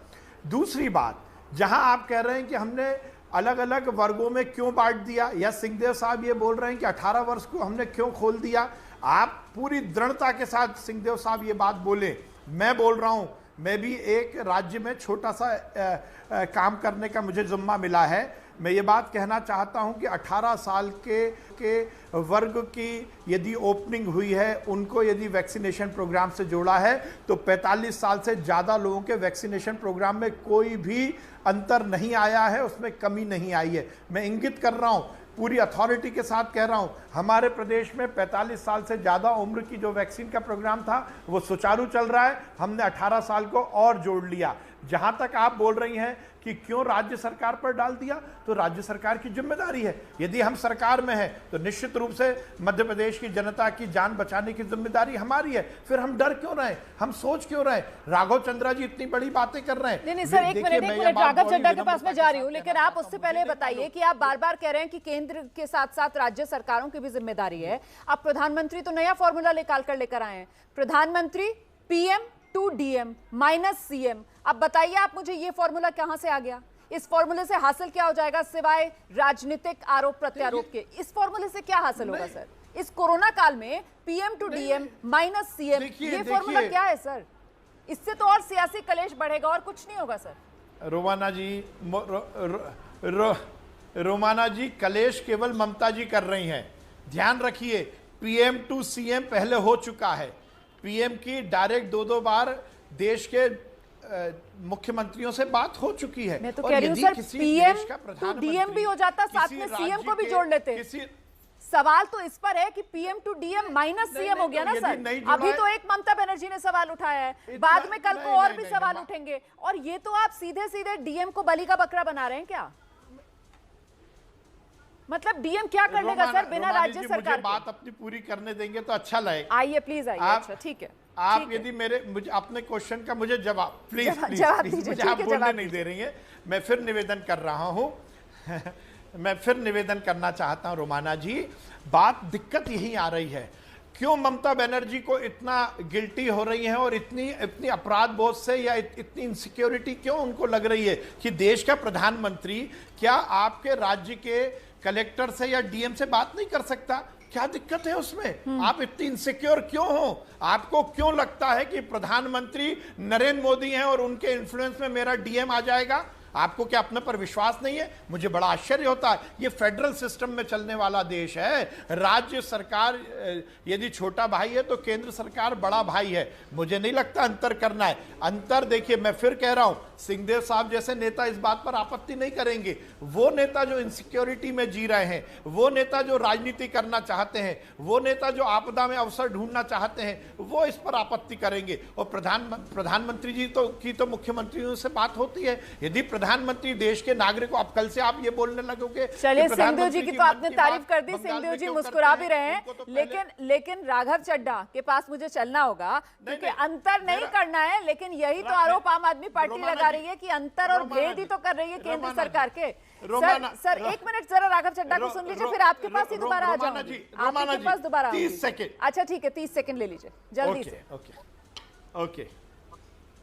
I: दूसरी बात, जहां आप कह रहे हैं कि हमने अलग अलग वर्गों में क्यों बांट दिया, या सिंहदेव साहब ये बोल रहे हैं कि 18 वर्ष को हमने क्यों खोल दिया, आप पूरी दृढ़ता के साथ सिंहदेव साहब ये बात बोले। मैं बोल रहा हूं, मैं भी एक राज्य में छोटा सा काम करने का मुझे जिम्मा मिला है। मैं ये बात कहना चाहता हूं कि 18 साल के वर्ग की यदि ओपनिंग हुई है, उनको यदि वैक्सीनेशन प्रोग्राम से जोड़ा है, तो 45 साल से ज़्यादा लोगों के वैक्सीनेशन प्रोग्राम में कोई भी अंतर नहीं आया है, उसमें कमी नहीं आई है। मैं इंगित कर रहा हूं, पूरी अथॉरिटी के साथ कह रहा हूं, हमारे प्रदेश में 45 साल से ज़्यादा उम्र की जो वैक्सीन का प्रोग्राम था वो सुचारू चल रहा है। हमने 18 साल को और जोड़ लिया। जहां तक आप बोल रही हैं कि क्यों राज्य सरकार पर डाल दिया, तो राज्य सरकार की जिम्मेदारी है। यदि हम सरकार में हैं तो निश्चित रूप से मध्य प्रदेश की जनता की जान बचाने की जिम्मेदारी हमारी है। फिर हम डर क्यों रहे, हम सोच क्यों रहे? राघव चंद्रा जी इतनी बड़ी बातें कर रहे हैं।
A: नहीं सर, एक मिनट राघव चड्ढा के पास मैं जा रही हूँ, लेकिन आप उससे पहले बताइए कि आप बार बार कह रहे हैं कि केंद्र के साथ साथ राज्य सरकारों की भी जिम्मेदारी है। अब प्रधानमंत्री तो नया फॉर्मूला निकाल कर लेकर आए हैं, प्रधानमंत्री PM to DM minus CM। अब बताइए आप मुझे, ये फॉर्मूला कहां से आ गया? इस फॉर्मूले से हासिल क्या हो जाएगा सिवाय राजनीतिक आरोप प्रत्यारोप के? इस फॉर्मूले से क्या हासिल होगा सर इस कोरोना काल में? PM to DM minus CM, ये फॉर्मूला क्या है सर? इससे तो और सियासी कलेश बढ़ेगा और कुछ नहीं होगा सर।
I: रोमाना जी कलेश केवल ममता जी कर रही हैं। ध्यान रखिए, PM to CM पहले हो चुका है। PM की डायरेक्ट 2-2 बार देश के मुख्यमंत्रियों से बात हो चुकी है।
A: मैं तो कह रही हूं सर, PM to DM भी हो जाता, साथ में CM को भी जोड़ लेते। सवाल तो इस पर है कि PM to DM minus CM हो गया ना सर। अभी तो एक ममता बनर्जी ने सवाल उठाया है, बाद में कल को और भी सवाल उठेंगे, और ये तो आप सीधे सीधे DM को बलि का बकरा बना रहे हैं क्या? मतलब DM क्या कर लेगा सर बिना राज्य सरकार के?
I: बात अपनी पूरी करने देंगे तो अच्छा लगेगा।
A: आइए प्लीज आइए। अच्छा ठीक है,
I: आप यदि मुझे अपने क्वेश्चन का मुझे जवाब प्लीज मुझे आप बोलने नहीं दे रही है। मैं फिर निवेदन कर रहा हूं मैं फिर निवेदन करना चाहता हूं रोमाना जी, बात दिक्कत यही आ रही है, क्यों ममता बनर्जी को इतना गिल्टी हो रही है और इतनी अपराध बोध से या इतनी इनसिक्योरिटी क्यों उनको लग रही है कि देश का प्रधानमंत्री क्या आपके राज्य के कलेक्टर से या DM से बात नहीं कर सकता? क्या दिक्कत है उसमें? आप इतनी इनसिक्योर क्यों हो? आपको क्यों लगता है कि प्रधानमंत्री नरेंद्र मोदी हैं और उनके इन्फ्लुएंस में मेरा DM आ जाएगा? आपको क्या अपने पर विश्वास नहीं है? मुझे बड़ा आश्चर्य होता है। ये फेडरल सिस्टम में चलने वाला देश है। राज्य सरकार यदि छोटा भाई है तो केंद्र सरकार बड़ा भाई है। मुझे नहीं लगता अंतर करना है। अंतर देखिए, मैं फिर कह रहा हूं, सिंहदेव साहब जैसे नेता इस बात पर आपत्ति नहीं करेंगे। वो नेता जो इनसिक्योरिटी में जी रहे हैं, वो नेता जो राजनीति करना चाहते हैं, वो नेता जो आपदा में अवसर ढूंढना चाहते हैं, वो इस पर आपत्ति करेंगे। और प्रधानमंत्री जी की तो मुख्यमंत्रियों से बात होती है। यदि प्रधानमंत्री देश के नागरिक को, अब कल से आप ये बोलने लगोगे।
A: चलिए, सिंहदेव जी की तो आपने तारीफ कर दी, सिंहदेव जी मुस्कुरा भी रहे हैं, लेकिन राघव चड्ढा के पास मुझे चलना होगा, क्योंकि अंतर नहीं करना है। लेकिन यही तो आरोप आम आदमी पार्टी लगा रही है कि अंतर और भेद ही तो कर रही है केंद्र सरकार के। सर एक मिनट जरा राघव चड्ढा को सुन लीजिए, फिर आपके पास ही दोबारा आ जाऊंगी, आपके पास दोबारा
I: 30 सेकंड।
A: अच्छा ठीक है, 30 सेकंड ले लीजिए जल्दी से।
K: ओके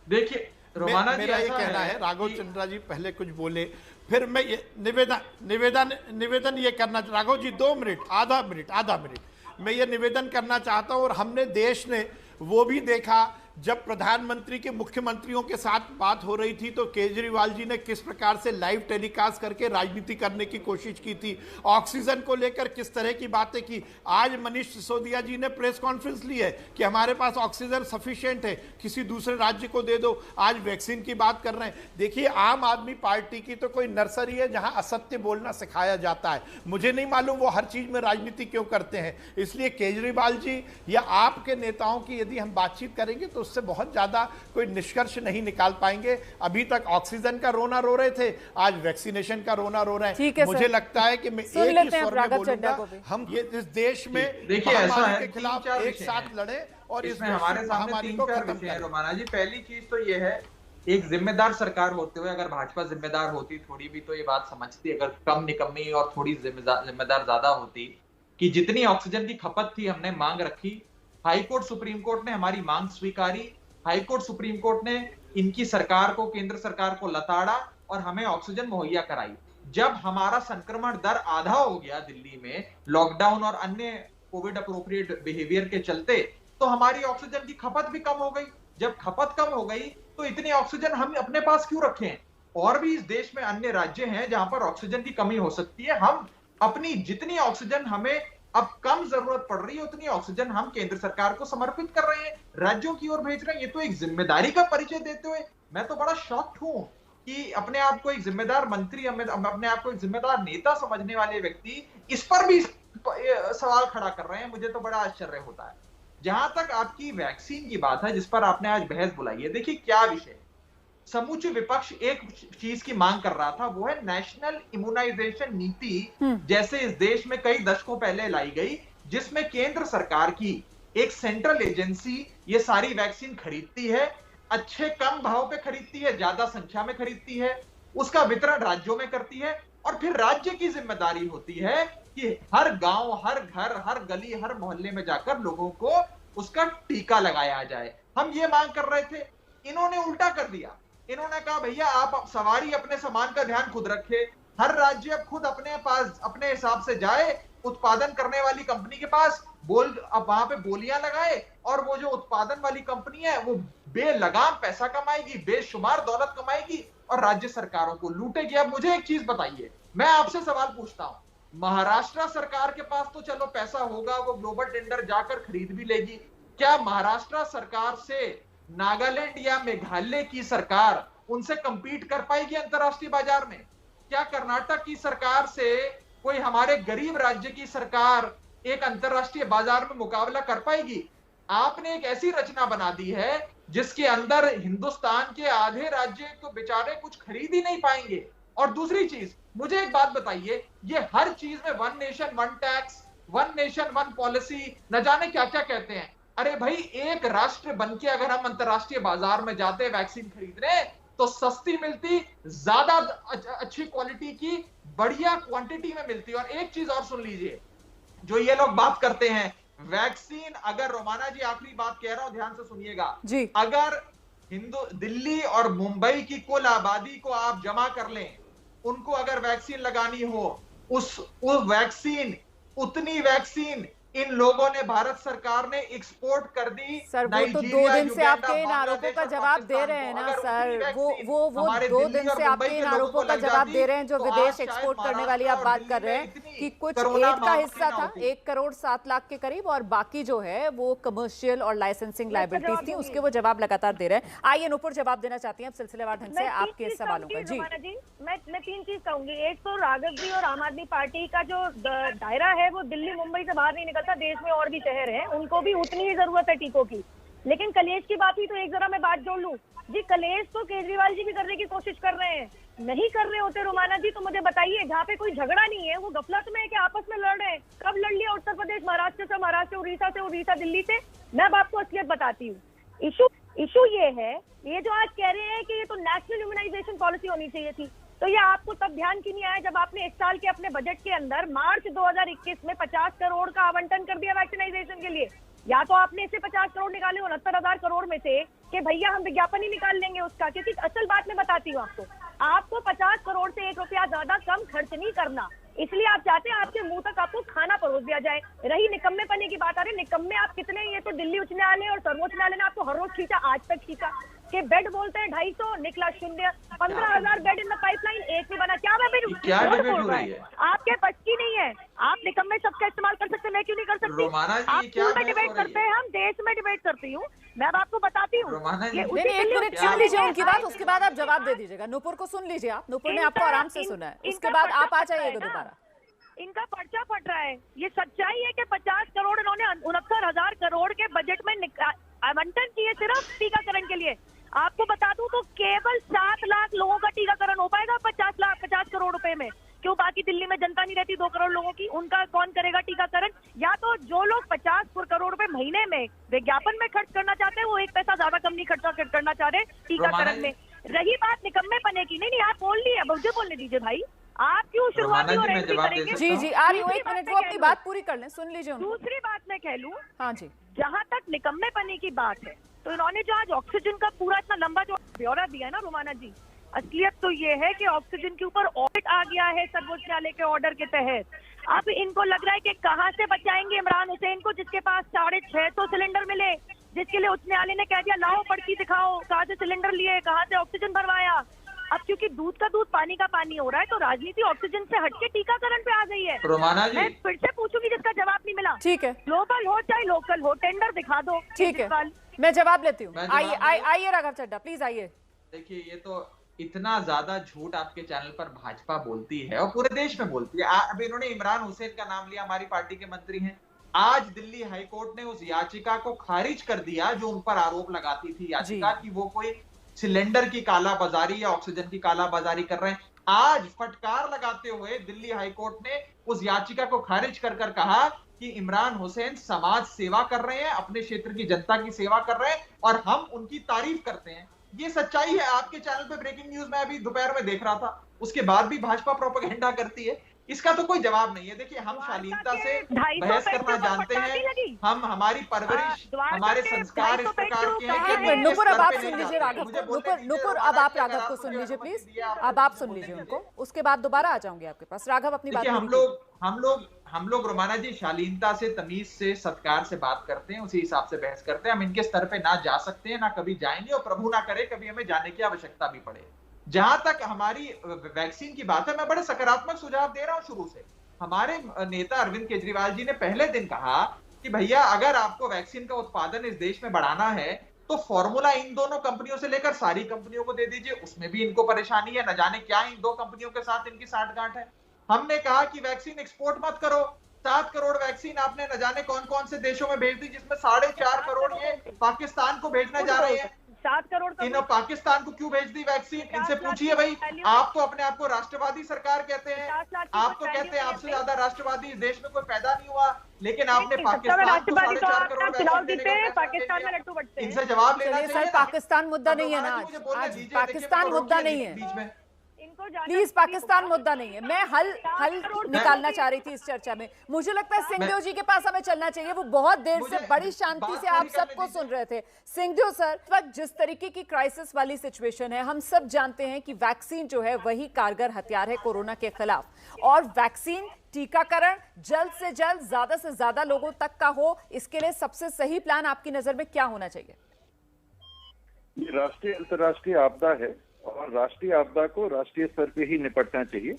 K: देखिए रोमाना जी,
I: मेरा ये कहना है, राघव चंद्रा जी पहले कुछ बोले, फिर मैं ये निवेदन ये करना, राघव जी 2 मिनट, आधा मिनट मैं ये निवेदन करना चाहता हूं। और हमने देश ने वो भी देखा जब प्रधानमंत्री के मुख्यमंत्रियों के साथ बात हो रही थी तो केजरीवाल जी ने किस प्रकार से लाइव टेलीकास्ट करके राजनीति करने की कोशिश की थी। ऑक्सीजन को लेकर किस तरह की बातें की। आज मनीष सिसोदिया जी ने प्रेस कॉन्फ्रेंस ली है कि हमारे पास ऑक्सीजन सफिशिएंट है, किसी दूसरे राज्य को दे दो। आज वैक्सीन की बात कर रहे हैं। देखिए, आम आदमी पार्टी की तो कोई नर्सरी है जहां असत्य बोलना सिखाया जाता है। मुझे नहीं मालूम वो हर चीज में राजनीति क्यों करते हैं। इसलिए केजरीवाल जी या आपके नेताओं की यदि हम बातचीत करेंगे तो उससे बहुत ज्यादा कोई निष्कर्ष नहीं निकाल पाएंगे। अभी तक ऑक्सीजन का रोना रो रहे थे, आज वैक्सीनेशन का रोना रो रहे हैं। मुझे लगता है कि मैं एक ही स्वर में बोलूंगा, हम ये इस देश में
K: देखिए ऐसा है
I: के खिलाफ एक साथ लड़े और
K: इसमें हमारे सामने 3-4 विषय है रोमाना जी। पहली चीज तो ये है, एक जिम्मेदार सरकार होते हुए अगर भाजपा जिम्मेदार होती थोड़ी भी तो ये बात समझती, अगर कम निकम्मी और थोड़ी जिम्मेदार ज्यादा होती, कि जितनी ऑक्सीजन की खपत थी हमने मांग रखी, हाई कोर्ट सुप्रीम कोर्ट ने हमारी मांग स्वीकारी, हाई कोर्ट सुप्रीम कोर्ट ने इनकी सरकार को, केंद्र सरकार को लताड़ा और हमें ऑक्सीजन मुहैया कराई। जब हमारा संक्रमण दर आधा हो गया दिल्ली में लॉकडाउन और अन्य कोविड अप्रोप्रिएट बिहेवियर के चलते, तो हमारी ऑक्सीजन की खपत भी कम हो गई। जब खपत कम हो गई तो इतनी ऑक्सीजन हम अपने पास क्यों रखें? और भी इस देश में अन्य राज्य हैं जहां पर ऑक्सीजन की कमी हो सकती है। हम अपनी जितनी ऑक्सीजन हमें अब कम जरूरत पड़ रही है उतनी ऑक्सीजन हम केंद्र सरकार को समर्पित कर रहे हैं, राज्यों की ओर भेज रहे हैं। ये तो एक जिम्मेदारी का परिचय देते हुए मैं तो बड़ा शॉक्ड हूं कि अपने आप को एक जिम्मेदार मंत्री, अपने आप को एक जिम्मेदार नेता समझने वाले व्यक्ति इस पर भी सवाल खड़ा कर रहे हैं। मुझे तो बड़ा आश्चर्य होता है। जहां तक आपकी वैक्सीन की बात है जिस पर आपने आज बहस बुलाई है, देखिए क्या विषय, समूचे विपक्ष एक चीज की मांग कर रहा था, वो है नेशनल इम्यूनाइजेशन नीति, जैसे इस देश में कई दशकों पहले लाई गई, जिसमें केंद्र सरकार की एक सेंट्रल एजेंसी ये सारी वैक्सीन खरीदती है, अच्छे कम भाव पे खरीदती है, ज्यादा संख्या में खरीदती है, उसका वितरण राज्यों में करती है और फिर राज्य की जिम्मेदारी होती है कि हर गांव, हर घर, हर गली, हर मोहल्ले में जाकर लोगों को उसका टीका लगाया जाए। हम ये मांग कर रहे थे, इन्होंने उल्टा कर दिया। इन्होंने कहा भैया आप सवारी अपने सामान का ध्यान खुद रखे, हर राज्य अब खुद अपने पास अपने हिसाब से जाए, उत्पादन करने वाली कंपनी के पास अब वहां पे बोलियां लगाए और वो जो उत्पादन वाली कंपनी है वो बेलगाम पैसा कमाएगी, बेशुमार दौलत कमाएगी और राज्य सरकारों को लूटेगी। अब मुझे एक चीज बताइए, मैं आपसे सवाल पूछता हूं, महाराष्ट्र सरकार के पास तो चलो पैसा होगा, वो ग्लोबल टेंडर जाकर खरीद भी लेगी, क्या महाराष्ट्र सरकार से नागालैंड या मेघालय की सरकार उनसे कंपीट कर पाएगी अंतरराष्ट्रीय बाजार में? क्या कर्नाटक की सरकार से कोई हमारे गरीब राज्य की सरकार एक अंतरराष्ट्रीय बाजार में मुकाबला कर पाएगी? आपने एक ऐसी रचना बना दी है जिसके अंदर हिंदुस्तान के आधे राज्य तो बेचारे कुछ खरीद ही नहीं पाएंगे। और दूसरी चीज, मुझे एक बात बताइए, ये हर चीज में one nation one tax, one nation one policy, न जाने क्या क्या कहते हैं। अरे भाई, एक राष्ट्र बनके अगर हम अंतरराष्ट्रीय बाजार में जाते वैक्सीन खरीदने तो सस्ती मिलती, ज्यादा अच्छी क्वालिटी की, बढ़िया क्वांटिटी में मिलती। और एक चीज और सुन लीजिए, जो ये लोग बात करते हैं वैक्सीन, अगर रोमाना जी आखिरी बात कह रहा हूं, ध्यान से सुनिएगा, अगर दिल्ली और मुंबई की कुल आबादी को आप जमा कर लें, उनको अगर वैक्सीन लगानी हो, उस वैक्सीन, उतनी वैक्सीन इन लोगों ने, भारत सरकार ने एक्सपोर्ट कर दी।
A: सर वो तो 2 दिन से आपके इन आरोपों का जवाब दे रहे हैं ना सर, वो 2 दिन से आपके इन आरोपों का जवाब दे रहे हैं जो विदेश एक्सपोर्ट करने वाली आप बात कर रहे हैं कि कुछ एड का हिस्सा था 1 करोड़ 7 लाख के करीब और बाकी जो है वो कमर्शियल और लाइसेंसिंग लायबिलिटीज थी, उसके वो जवाब लगातार दे रहे हैं। आइए नुपुर जवाब देना चाहती हैं अब सिलसिलेवार ढंग से आपके सवालों का। जी
L: मैं 3 चीज कहूंगी। एक तो राघव जी और आम आदमी पार्टी का जो दायरा है वो दिल्ली मुंबई से बाहर नहीं निकलता, देश में और भी शहर हैं, उनको भी उतनी ही जरूरत है टीकों की। लेकिन कलेश की बात हुई तो एक जरा मैं बात जोड़ लूं जी, कलेश तो केजरीवाल जी भी करने की कोशिश कर रहे हैं, नहीं कर रहे होते रोमाना जी तो मुझे बताइए, जहाँ पे कोई झगड़ा नहीं है वो गफलत में है कि आपस में लड़ रहे हैं। कब लड़ लिया उत्तर प्रदेश महाराष्ट्र से, महाराष्ट्र उड़ीसा से, उड़ीसा दिल्ली से? मैं अब आपको असलियत बताती हूँ। इशू ये है, ये जो आज कह रहे हैं कि ये तो नेशनल इम्यूनाइजेशन पॉलिसी होनी चाहिए थी, तो ये आपको तब ध्यान क्यों नहीं आया जब आपने इस साल के अपने बजट के अंदर मार्च 2021 में 50 करोड़ का आवंटन कर दिया वैक्सीनाइजेशन के लिए? या तो आपने इसे 50 करोड़ निकाले 69,000 करोड़ में से कि भैया हम विज्ञापन ही निकाल लेंगे उसका, क्योंकि असल बात मैं बताती हूँ आपको 50 करोड़ से 1 रुपया ज्यादा कम खर्च नहीं करना, इसलिए आप चाहते हैं आपके मुंह तक आपको खाना परोस दिया जाए। रही निकम्मे पने की बात, आ रही निकम्मे आप कितने, ये तो दिल्ली उच्च न्यायालय और सर्वोच्च न्यायालय ने आपको हर रोज खींचा, आज तक खींचा कि बेड बोलते हैं 250, निकला 0, 15,000 बेड इन द पाइपलाइन, एक नहीं बना। क्या मैं आपके बस की नहीं है, आप निकम्मे सबका इस्तेमाल कर सकते, मैं क्यों नहीं कर सकती? आप स्कूल में डिबेट करते हैं, हम देश में डिबेट करती हूँ, मैं अब आपको बताती हूँ।
A: एक मिनट सुन लीजिए उनकी बात, उसके बाद आप जवाब दे दीजिएगा। नुपुर को सुन लीजिए आप, नुपुर ने आपको आराम से सुना है, उसके बाद आप आ जाइएगा दोबारा।
L: इनका पर्चा फट रहा है, ये सच्चाई है कि 50 करोड़ इन्होंने 69,000 करोड़ के बजट में आवंटन किए सिर्फ टीकाकरण के लिए। आपको बता दूं तो केवल 7 लाख लोगों का टीकाकरण हो पाएगा 50 करोड़ रुपए में। क्यों? बाकी दिल्ली में जनता नहीं रहती 2 करोड़ लोगों की, उनका कौन करेगा टीकाकरण? या तो जो लोग 50 करोड़ रुपए महीने में विज्ञापन में खर्च करना चाहते हैं वो 1 पैसा ज्यादा कम नहीं खर्च करना चाह रहे टीकाकरण में। रही बात निकम्मे पने की, नहीं आप बोल ली है, मुझे बोलने दीजिए भाई, आप क्यों शुरुआती
K: रोमाना
L: और
K: जी, मैं
L: एंट्री
K: जवाब दे
L: करेंगे?
K: सकता
A: जी
K: हूं?
A: जी आ रही हूँ,
L: दूसरी
A: एक
L: बात
A: मिनट
L: मैं
A: वो
L: कह
A: अपनी
L: लूं।
A: बात पूरी कर लें, सुन लीजिए उनको।
L: दूसरी बात मैं कह लूं,
A: हाँ जी
L: जहाँ तक निकम्मेपने की बात है, तो इन्होंने जो आज ऑक्सीजन का पूरा इतना लंबा जो ब्यौरा दिया है ना रोमाना जी, असलियत तो ये है कि ऑक्सीजन के ऊपर ऑडिट आ गया है सर्वोच्च न्यायालय के ऑर्डर के तहत। अब इनको लग रहा है कि कहाँ से बचाएंगे इमरान हुसैन को, जिसके पास 650 सिलेंडर मिले, जिसके लिए उच्च न्यायालय ने कह दिया लाओ पर्ची दिखाओ, कहाँ से सिलेंडर लिए, कहाँ से ऑक्सीजन भरवाया। अब क्योंकि दूध का दूध पानी का पानी हो रहा है, तो राजनीति ऑक्सीजन से हटके टीकाकरण पे आ गई है।
K: रोमाना जी,
L: मैं फिर से पूछूंगी जिसका जवाब नहीं मिला।
A: ठीक है,
L: ग्लोबल हो चाहे लोकल हो, टेंडर दिखा दो।
A: ठीक है,
L: केजरीवाल।
A: मैं जवाब लेती हूँ।
K: मैं जवाब
A: आइए
K: दूं?
A: आइए राघव चड्ढा, प्लीज आइए।
K: देखिए, ये तो इतना ज्यादा झूठ आपके चैनल पर भाजपा बोलती है और पूरे देश में बोलती है। अब इन्होंने इमरान हुसैन का नाम लिया, हमारी पार्टी के मंत्री हैं। आज दिल्ली हाईकोर्ट ने उस याचिका को खारिज कर दिया जो उन पर आरोप लगाती थी याचिका कि वो कोई सिलेंडर की कालाबाजारी या ऑक्सीजन की कालाबाजारी कर रहे हैं। आज फटकार लगाते हुए दिल्ली हाईकोर्ट ने उस याचिका को खारिज कर कहा कि इमरान हुसैन समाज सेवा कर रहे हैं, अपने क्षेत्र की जनता की सेवा कर रहे हैं और हम उनकी तारीफ करते हैं। ये सच्चाई है। आपके चैनल पे ब्रेकिंग न्यूज मैं अभी दोपहर में देख रहा था, उसके बाद भी भाजपा प्रोपेगेंडा करती है। इसका तो कोई जवाब नहीं है। देखिए, हम शालीनता से बहस करना जानते हैं, हम हमारी परवरिश, हमारे संस्कार इस प्रकार के हैं कि
A: एक मिनट,
K: इस
A: नुपुर अब
K: स्तर
A: आप
K: पे
A: सुन
K: नहीं
A: लीजिए
K: जाते।
A: राघव
K: मुझे
A: को।
K: बोलने
A: नुपुर
K: दीजिए,
A: नुपुर अब
K: रोमाना
A: आप
K: जी,
A: राघव
K: अगर
A: को
K: आपको
A: सुन
K: जो
A: लीजिए
K: अनुमति
A: प्लीज।
K: दी है, आप
A: अब आप सुन
K: बोलने
A: लीजिए
K: दीजिए।
A: उनको, उसके बाद दोबारा आ जाऊंगी आपके पास। राघव अपनी बात
K: देखिए,
A: पूरी
K: हम लोग रोमाना जी शालीनता से, तमीज से, सत्कार से बात करते हैं, उसी हिसाब से बहस करते हैं। हम इनके स्तर पे ना जा सकते हैं, ना कभी जाएंगे और प्रभु ना करे कभी हमें जाने की आवश्यकता भी पड़े। जहां तक हमारी वैक्सीन की बात है, मैं बड़े सकारात्मक सुझाव दे रहा हूं शुरू से। हमारे नेता अरविंद केजरीवाल जी ने पहले दिन कहा कि भैया अगर आपको वैक्सीन का उत्पादन इस देश में बढ़ाना है तो फॉर्मूला इन दोनों कंपनियों से लेकर सारी कंपनियों को दे दीजिए। उसमें भी इनको परेशानी है, न जाने क्या इन दो कंपनियों के साथ इनकी साठगांठ है। हमने कहा कि वैक्सीन एक्सपोर्ट मत करो। 7 करोड़ वैक्सीन आपने न जाने कौन कौन से देशों में भेज दी, जिसमें 4.5 करोड़ ये पाकिस्तान को भेजने जा रहे हैं।
L: 7 करोड़
K: इन पाकिस्तान को क्यों भेज दी वैक्सीन? इनसे पूछिए भाई, आप तो अपने आप को राष्ट्रवादी सरकार कहते हैं, आप तो कहते हैं आपसे ज्यादा राष्ट्रवादी इस देश में कोई पैदा नहीं हुआ, लेकिन आपने पाकिस्तान को 4.5 करोड़ वैक्सीन देने का फैसला
L: पाकिस्तान में
K: किया।
L: लट्टू बटते हैं।
K: इनसे जवाब लेना
A: चलिए
K: चाहिए
A: सर,
K: ना।
A: पाकिस्तान मुद्दा नहीं है ना
K: मुझे
A: आज।
K: बोलने
A: आज
K: दीजिए,
A: पाकिस्तान
K: देखिए,
A: मुद्दा
K: रोकिए
A: नहीं है।
K: बीच में।
A: प्लीज, पाकिस्तान मुद्दा नहीं है। मैं हल निकालना चाह रही थी इस चर्चा में। मुझे लगता है सिंहदेव जी के पास हमें चलना चाहिए। वो बहुत देर से बड़ी शांति से आप सबको सुन रहे थे। सिंहदेव सर, इस वक्त जिस तरीके की क्राइसिस वाली सिचुएशन है, हम सब जानते हैं कि वैक्सीन जो है वही कारगर हथियार है कोरोना के खिलाफ, और वैक्सीन टीकाकरण जल्द से जल्द ज्यादा से ज्यादा लोगों तक का हो, इसके लिए सबसे सही प्लान आपकी नजर में क्या होना चाहिए?
J: ये राष्ट्रीय अंतर्राष्ट्रीय आपदा है और राष्ट्रीय आपदा को राष्ट्रीय स्तर पे ही निपटना चाहिए।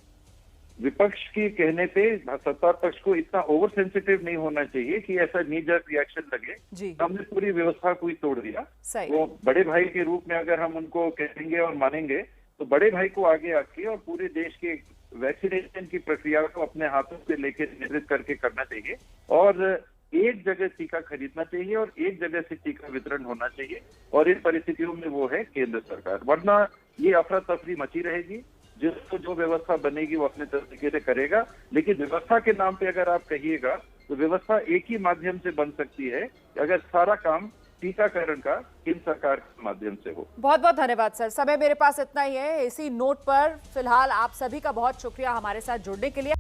J: विपक्ष के कहने पे सत्ता पक्ष को इतना ओवर सेंसिटिव नहीं होना चाहिए कि ऐसा नी जर्क रिएक्शन लगे। हमने पूरी व्यवस्था को ही तोड़ दिया। वो बड़े भाई के रूप में अगर हम उनको कहेंगे और मानेंगे तो बड़े भाई को आगे आके और पूरे देश के वैक्सीनेशन की प्रक्रिया को अपने हाथों से लेके नियंत्रित करके करना चाहिए और एक जगह टीका खरीदना चाहिए और एक जगह से टीका वितरण होना चाहिए। और इन परिस्थितियों में वो है केंद्र सरकार, वरना ये अफरा तफरी मची रहेगी। जिसको जो व्यवस्था बनेगी वो अपने तरीके से करेगा, लेकिन व्यवस्था के नाम पे अगर आप कहिएगा तो व्यवस्था एक ही माध्यम से बन सकती है अगर सारा काम टीकाकरण का केंद्र सरकार के माध्यम से हो।
A: बहुत बहुत धन्यवाद सर, समय मेरे पास इतना ही है। इसी नोट पर फिलहाल आप सभी का बहुत शुक्रिया हमारे साथ जुड़ने के लिए।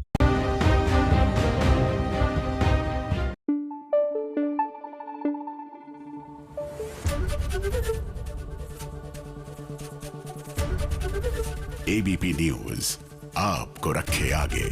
M: एबीपी न्यूज आपको रखे आगे।